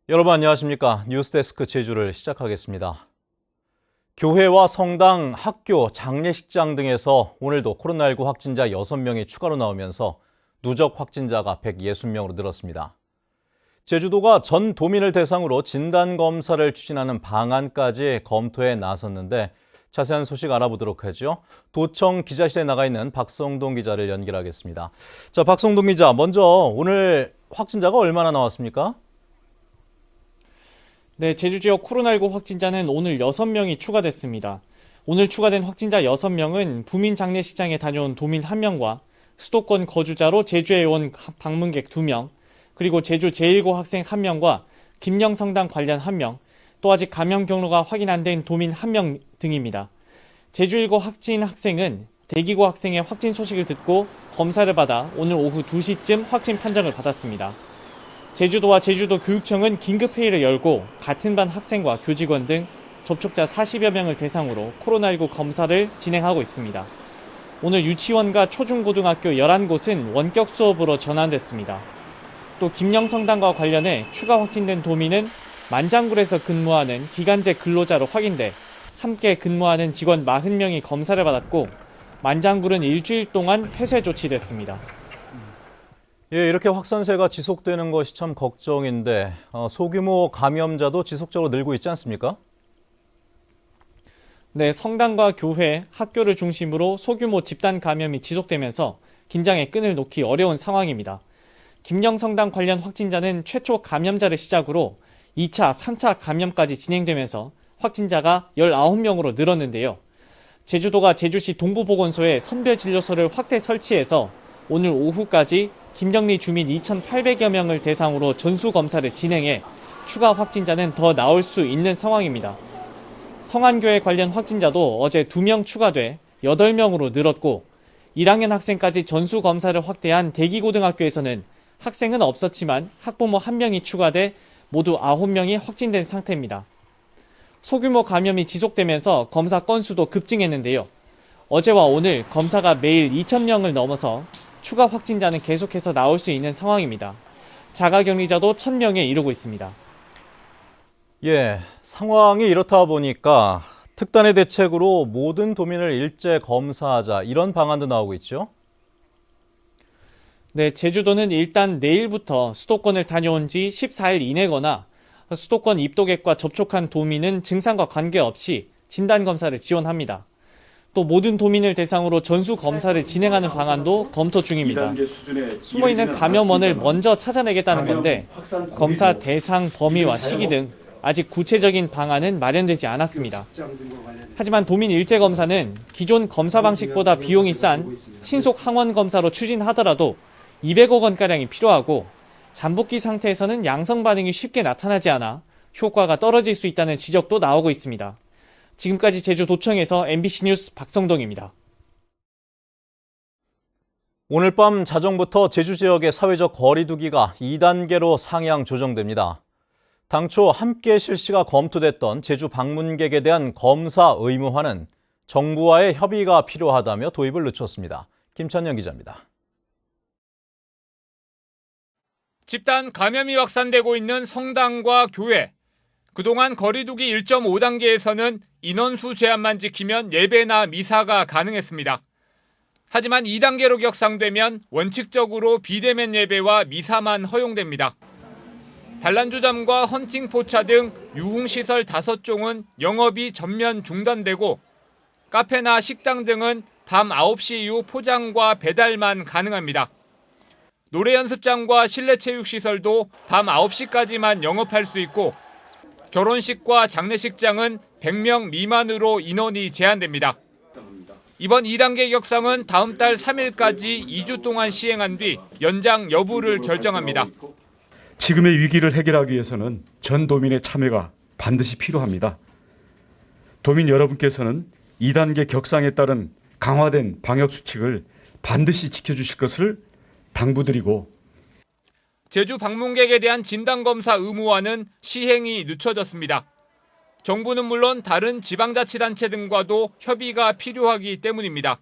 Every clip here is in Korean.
여러분 안녕하십니까? 뉴스데스크 제주를 시작하겠습니다. 교회와 성당, 학교, 장례식장 등에서 오늘도 코로나19 확진자 6명이 추가로 나오면서 누적 확진자가 160명으로 늘었습니다. 제주도가 전 도민을 대상으로 진단검사를 추진하는 방안까지 검토에 나섰는데 자세한 소식 알아보도록 하죠. 도청 기자실에 나가 있는 박성동 기자를 연결하겠습니다. 자, 박성동 기자, 먼저 오늘 확진자가 얼마나 나왔습니까? 네, 제주 지역 코로나19 확진자는 오늘 6명이 추가됐습니다. 오늘 추가된 확진자 6명은 부민 장례식장에 다녀온 도민 1명과 수도권 거주자로 제주에 온 방문객 2명, 그리고 제주 제1고 학생 1명과 김영성당 관련 1명, 또 아직 감염 경로가 확인 안 된 도민 1명 등입니다. 제주 1고 확진 학생은 대기고 학생의 확진 소식을 듣고 검사를 받아 오늘 오후 2시쯤 확진 판정을 받았습니다. 제주도와 제주도 교육청은 긴급회의를 열고 같은 반 학생과 교직원 등 접촉자 40여 명을 대상으로 코로나19 검사를 진행하고 있습니다. 오늘 유치원과 초중고등학교 11곳은 원격 수업으로 전환됐습니다. 또 김영성당과 관련해 추가 확진된 도민은 만장굴에서 근무하는 기간제 근로자로 확인돼 함께 근무하는 직원 40명이 검사를 받았고 만장굴은 일주일 동안 폐쇄 조치됐습니다. 예, 이렇게 확산세가 지속되는 것이 참 걱정인데 소규모 감염자도 지속적으로 늘고 있지 않습니까? 네, 성당과 교회, 학교를 중심으로 소규모 집단 감염이 지속되면서 긴장의 끈을 놓기 어려운 상황입니다. 김영성당 관련 확진자는 최초 감염자를 시작으로 2차, 3차 감염까지 진행되면서 확진자가 19명으로 늘었는데요. 제주도가 제주시 동부보건소에 선별진료소를 확대 설치해서 오늘 오후까지 김정리 주민 2,800여 명을 대상으로 전수검사를 진행해 추가 확진자는 더 나올 수 있는 상황입니다. 성안교회 관련 확진자도 어제 2명 추가돼 8명으로 늘었고 1학년 학생까지 전수검사를 확대한 대기고등학교에서는 학생은 없었지만 학부모 1명이 추가돼 모두 9명이 확진된 상태입니다. 소규모 감염이 지속되면서 검사 건수도 급증했는데요. 어제와 오늘 검사가 매일 2,000명을 넘어서 추가 확진자는 계속해서 나올 수 있는 상황입니다. 자가격리자도 1,000명에 이르고 있습니다. 예, 상황이 이렇다 보니까 특단의 대책으로 모든 도민을 일제 검사하자 이런 방안도 나오고 있죠. 네, 제주도는 일단 내일부터 수도권을 다녀온 지 14일 이내거나 수도권 입도객과 접촉한 도민은 증상과 관계없이 진단검사를 지원합니다. 또 모든 도민을 대상으로 전수검사를 진행하는 방안도 검토 중입니다. 숨어있는 감염원을 먼저 찾아내겠다는 건데 검사 대상 범위와 시기 등 아직 구체적인 방안은 마련되지 않았습니다. 하지만 도민 일제검사는 기존 검사 방식보다 비용이 싼 신속 항원 검사로 추진하더라도 200억 원가량이 필요하고 잠복기 상태에서는 양성 반응이 쉽게 나타나지 않아 효과가 떨어질 수 있다는 지적도 나오고 있습니다. 지금까지 제주도청에서 MBC 뉴스 박성동입니다. 오늘 밤 자정부터 제주 지역의 사회적 거리 두기가 2단계로 상향 조정됩니다. 당초 함께 실시가 검토됐던 제주 방문객에 대한 검사 의무화는 정부와의 협의가 필요하다며 도입을 늦췄습니다. 김찬영 기자입니다. 집단 감염이 확산되고 있는 성당과 교회. 그동안 거리두기 1.5단계에서는 인원수 제한만 지키면 예배나 미사가 가능했습니다. 하지만 2단계로 격상되면 원칙적으로 비대면 예배와 미사만 허용됩니다. 단란주점과 헌팅 포차 등 유흥시설 5종은 영업이 전면 중단되고 카페나 식당 등은 밤 9시 이후 포장과 배달만 가능합니다. 노래 연습장과 실내 체육시설도 밤 9시까지만 영업할 수 있고 결혼식과 장례식장은 100명 미만으로 인원이 제한됩니다. 이번 2단계 격상은 다음 달 3일까지 2주 동안 시행한 뒤 연장 여부를 결정합니다. 지금의 위기를 해결하기 위해서는 전 도민의 참여가 반드시 필요합니다. 도민 여러분께서는 2단계 격상에 따른 강화된 방역수칙을 반드시 지켜주실 것을 당부드리고 제주 방문객에 대한 진단검사 의무화는 시행이 늦춰졌습니다. 정부는 물론 다른 지방자치단체 등과도 협의가 필요하기 때문입니다.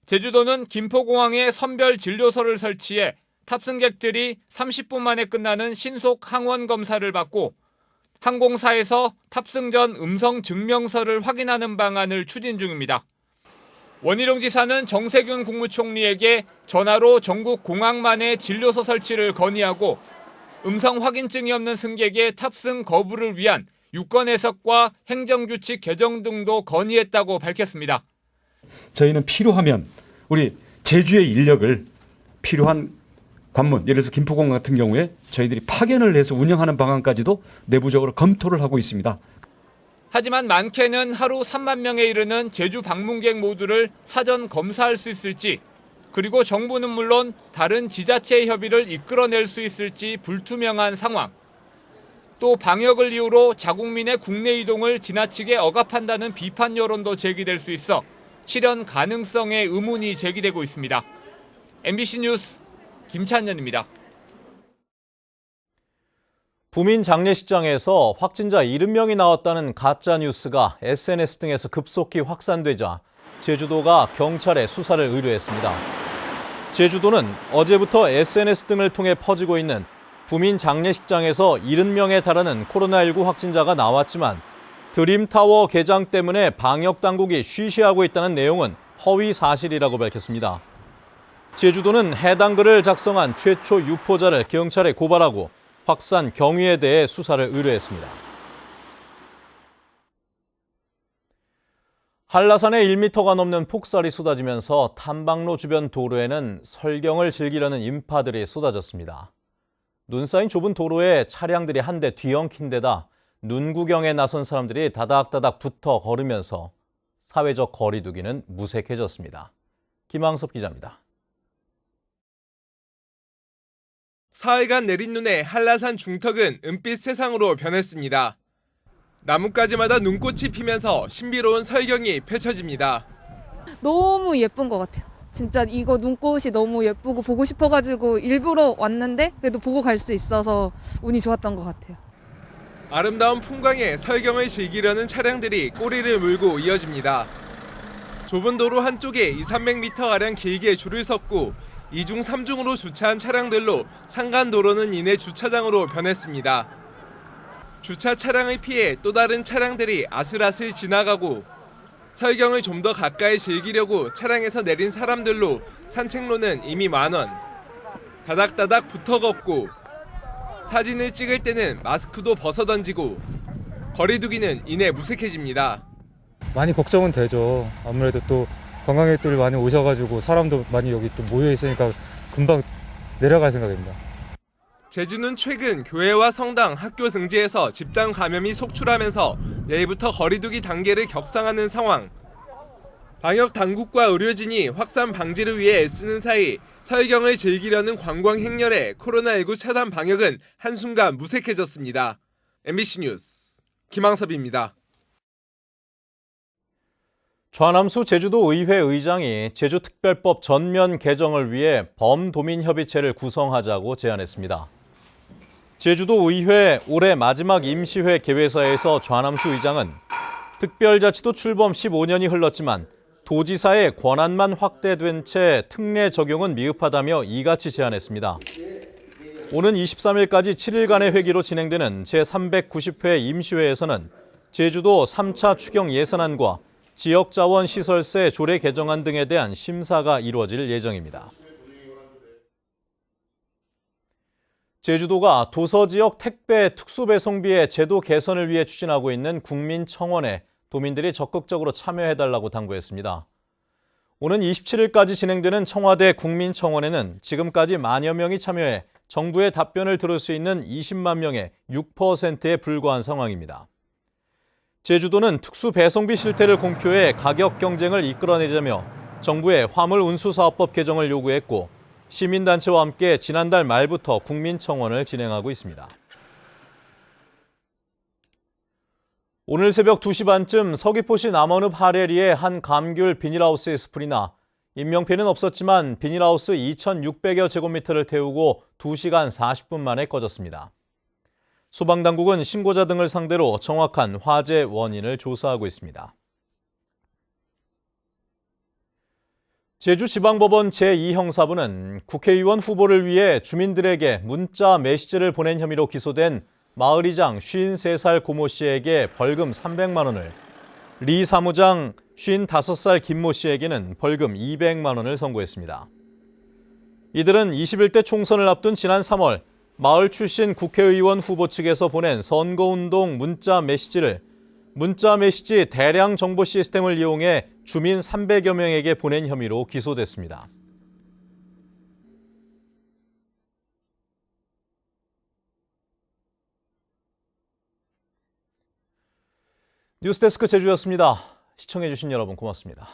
제주도는 김포공항에 선별 진료소를 설치해 탑승객들이 30분 만에 끝나는 신속 항원 검사를 받고 항공사에서 탑승 전 음성 증명서를 확인하는 방안을 추진 중입니다. 원희룡 지사는 정세균 국무총리에게 전화로 전국 공항만에 진료소 설치를 건의하고 음성 확인증이 없는 승객의 탑승 거부를 위한 유권 해석과 행정규칙 개정 등도 건의했다고 밝혔습니다. 저희는 필요하면 우리 제주의 인력을 필요한 관문, 예를 들어서 김포공항 같은 경우에 저희들이 파견을 해서 운영하는 방안까지도 내부적으로 검토를 하고 있습니다. 하지만 많게는 하루 3만 명에 이르는 제주 방문객 모두를 사전 검사할 수 있을지, 그리고 정부는 물론 다른 지자체의 협의를 이끌어낼 수 있을지 불투명한 상황. 또 방역을 이유로 자국민의 국내 이동을 지나치게 억압한다는 비판 여론도 제기될 수 있어 실현 가능성에 의문이 제기되고 있습니다. MBC 뉴스 김찬현입니다. 부민 장례식장에서 확진자 70명이 나왔다는 가짜 뉴스가 SNS 등에서 급속히 확산되자 제주도가 경찰에 수사를 의뢰했습니다. 제주도는 어제부터 SNS 등을 통해 퍼지고 있는 부민 장례식장에서 70명에 달하는 코로나19 확진자가 나왔지만 드림타워 개장 때문에 방역당국이 쉬쉬하고 있다는 내용은 허위 사실이라고 밝혔습니다. 제주도는 해당 글을 작성한 최초 유포자를 경찰에 고발하고 확산 경위에 대해 수사를 의뢰했습니다. 한라산에 1m가 넘는 폭설이 쏟아지면서 탐방로 주변 도로에는 설경을 즐기려는 인파들이 쏟아졌습니다. 눈 쌓인 좁은 도로에 차량들이 한 대 뒤엉킨 데다 눈 구경에 나선 사람들이 다닥다닥 붙어 걸으면서 사회적 거리 두기는 무색해졌습니다. 김항섭 기자입니다. 사흘간 내린 눈에 한라산 중턱은 은빛 세상으로 변했습니다. 나뭇가지마다 눈꽃이 피면서 신비로운 설경이 펼쳐집니다. 너무 예쁜 것 같아요. 진짜 이거 눈꽃이 너무 예쁘고 보고 싶어가지고 일부러 왔는데 그래도 보고 갈 수 있어서 운이 좋았던 것 같아요. 아름다운 풍광에 설경을 즐기려는 차량들이 꼬리를 물고 이어집니다. 좁은 도로 한쪽에 200~300m가량 길게 줄을 섰고 2중 3중으로 주차한 차량들로 상간도로는 이내 주차장으로 변했습니다. 주차 차량을 피해 또 다른 차량들이 아슬아슬 지나가고 설경을 좀 더 가까이 즐기려고 차량에서 내린 사람들로 산책로는 이미 만원. 다닥다닥 붙어 걷고 사진을 찍을 때는 마스크도 벗어던지고 거리 두기는 이내 무색해집니다. 많이 걱정은 되죠. 아무래도 또 관광객들이 많이 오셔가지고 사람도 많이 여기 또 모여 있으니까 금방 내려갈 생각입니다. 제주는 최근 교회와 성당, 학교 등지에서 집단 감염이 속출하면서 내일부터 거리두기 단계를 격상하는 상황. 방역 당국과 의료진이 확산 방지를 위해 애쓰는 사이 설경을 즐기려는 관광 행렬에 코로나19 차단 방역은 한순간 무색해졌습니다. MBC 뉴스 김항섭입니다. 좌남수 제주도의회 의장이 제주특별법 전면 개정을 위해 범도민협의체를 구성하자고 제안했습니다. 제주도의회 올해 마지막 임시회 개회사에서 좌남수 의장은 특별자치도 출범 15년이 흘렀지만 도지사의 권한만 확대된 채 특례 적용은 미흡하다며 이같이 제안했습니다. 오는 23일까지 7일간의 회기로 진행되는 제390회 임시회에서는 제주도 3차 추경 예산안과 지역자원시설세 조례 개정안 등에 대한 심사가 이루어질 예정입니다. 제주도가 도서지역 택배 특수배송비의 제도 개선을 위해 추진하고 있는 국민청원에 도민들이 적극적으로 참여해달라고 당부했습니다. 오는 27일까지 진행되는 청와대 국민청원에는 지금까지 10,000여 명이 참여해 정부의 답변을 들을 수 있는 20만 명의 6%에 불과한 상황입니다. 제주도는 특수배송비 실태를 공표해 가격 경쟁을 이끌어내자며 정부의 화물운수사업법 개정을 요구했고 시민단체와 함께 지난달 말부터 국민청원을 진행하고 있습니다. 오늘 새벽 2시 반쯤 서귀포시 남원읍 하레리의 한 감귤 비닐하우스에서 불이 나 인명피해는 없었지만 비닐하우스 2,600여 제곱미터를 태우고 2시간 40분 만에 꺼졌습니다. 소방당국은 신고자 등을 상대로 정확한 화재 원인을 조사하고 있습니다. 제주지방법원 제2형사부는 국회의원 후보를 위해 주민들에게 문자 메시지를 보낸 혐의로 기소된 마을이장 53살 고모 씨에게 벌금 300만 원을, 리 사무장 55살 김모 씨에게는 벌금 200만 원을 선고했습니다. 이들은 21대 총선을 앞둔 지난 3월 마을 출신 국회의원 후보 측에서 보낸 선거운동 문자 메시지를 문자 메시지 대량 정보 시스템을 이용해 주민 300여 명에게 보낸 혐의로 기소됐습니다. 뉴스데스크 제주였습니다. 시청해주신 여러분 고맙습니다.